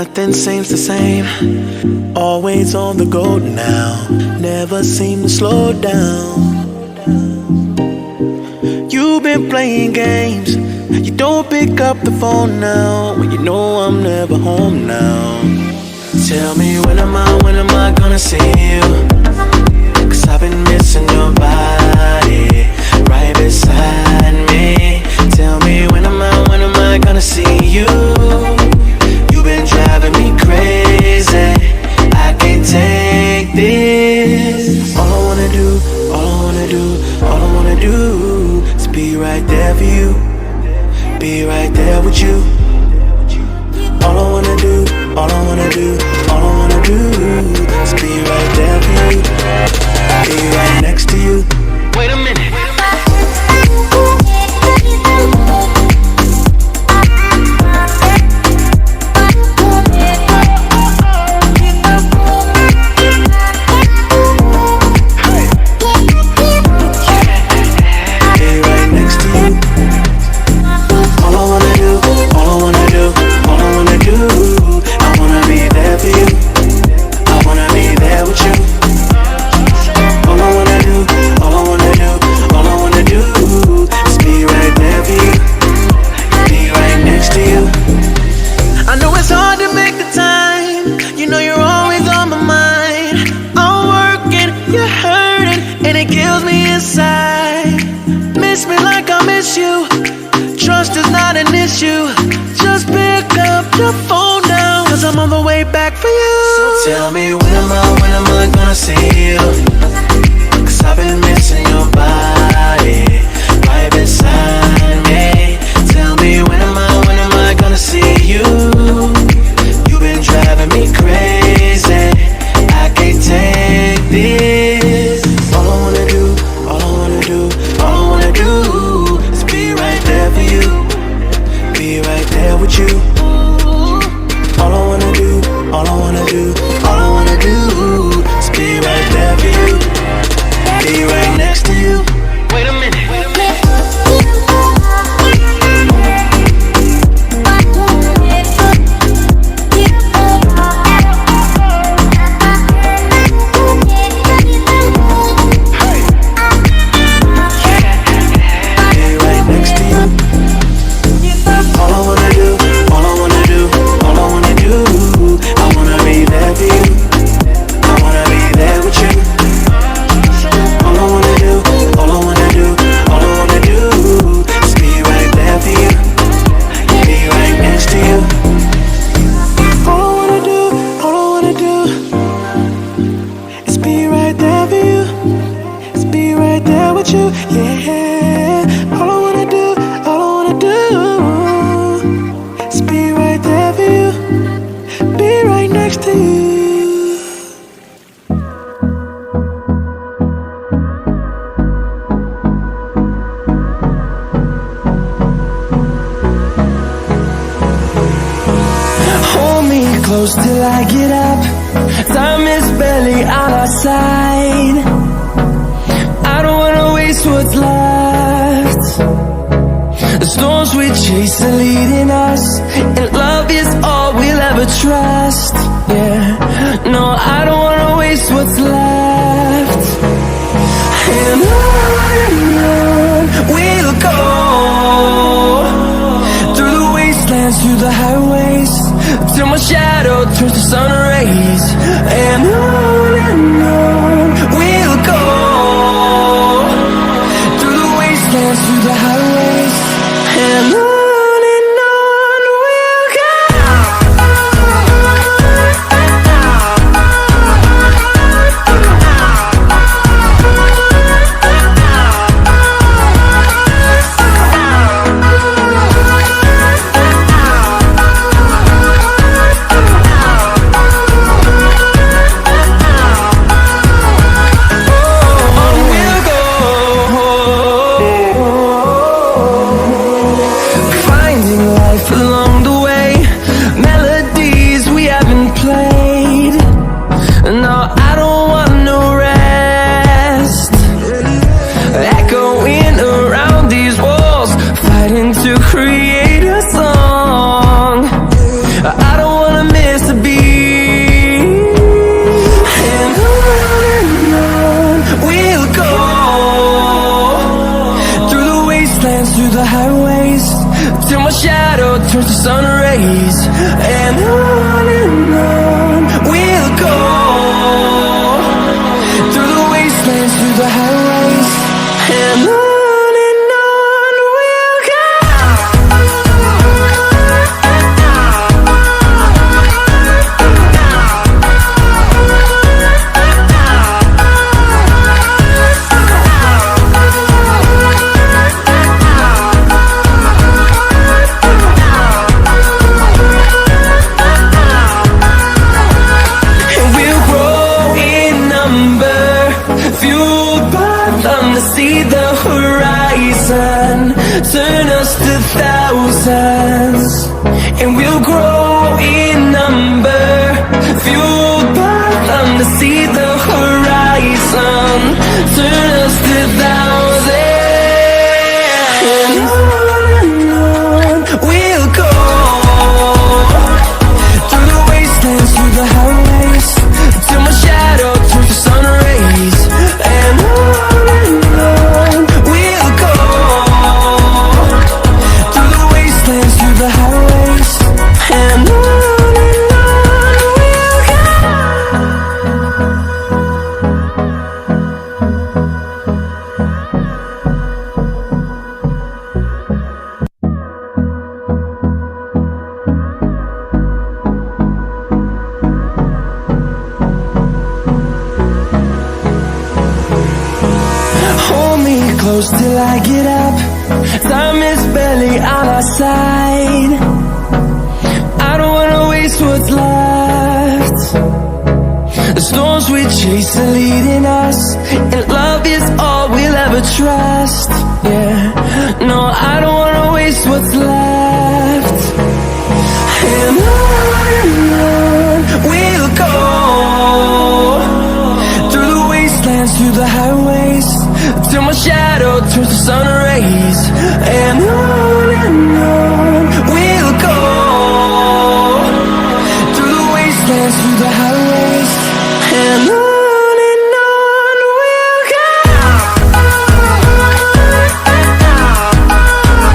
nothing seems the same. Always on the go now, never seem to slow down. You've been playing games, you don't pick up the phone now, when you know I'm never home now. Tell me when am I gonna see you? 'Cause I've been missing your body right beside me. Tell me when am I gonna see you? You've been driving me crazy, I can't take this. All I wanna do is be right there for you, be right there with you. All I wanna do is be right there for you, be right next to you. Wait a minute. Tell me when am I gonna see you? 'Cause I've been missing your body right beside me. Tell me when am I gonna see you? You've been driving me crazy, I can't take this. All I wanna do is be right there for you, be right there with you. All I wanna do is be right there for you, be right next to you. Wait a minute. Close till I get up, time is barely on our side. I don't wanna waste what's left. The storms we chase are leading us, and love is all we'll ever trust. Yeah, no, I don't wanna waste what's left. And on we'll go, through the wastelands, through the highways, till my shadow turns to sun rays. And on we'll go, through the wastelands, through the highways, and on we'll go. and on we'll go. Through the wastelands, through the highways, and on we'll go. See the horizon, turn us to thousands, and we'll grow in number. Fueled by them to see the horizon, turn us to thousands, and on we'll go. Through the wastelands, through the highways, till my shadow turns to sun rays, and on we'll go. Through the wastelands, through the highways, and on we'll go. Hold me close till I get up. Time is barely on our side. I don't wanna waste what's left. The storms we chase are leading us, and love is all we'll ever trust. Yeah, no, I don't wanna waste what's left. And on we'll go. Through the wastelands, through the highways, till my shadow turns to sun rays, and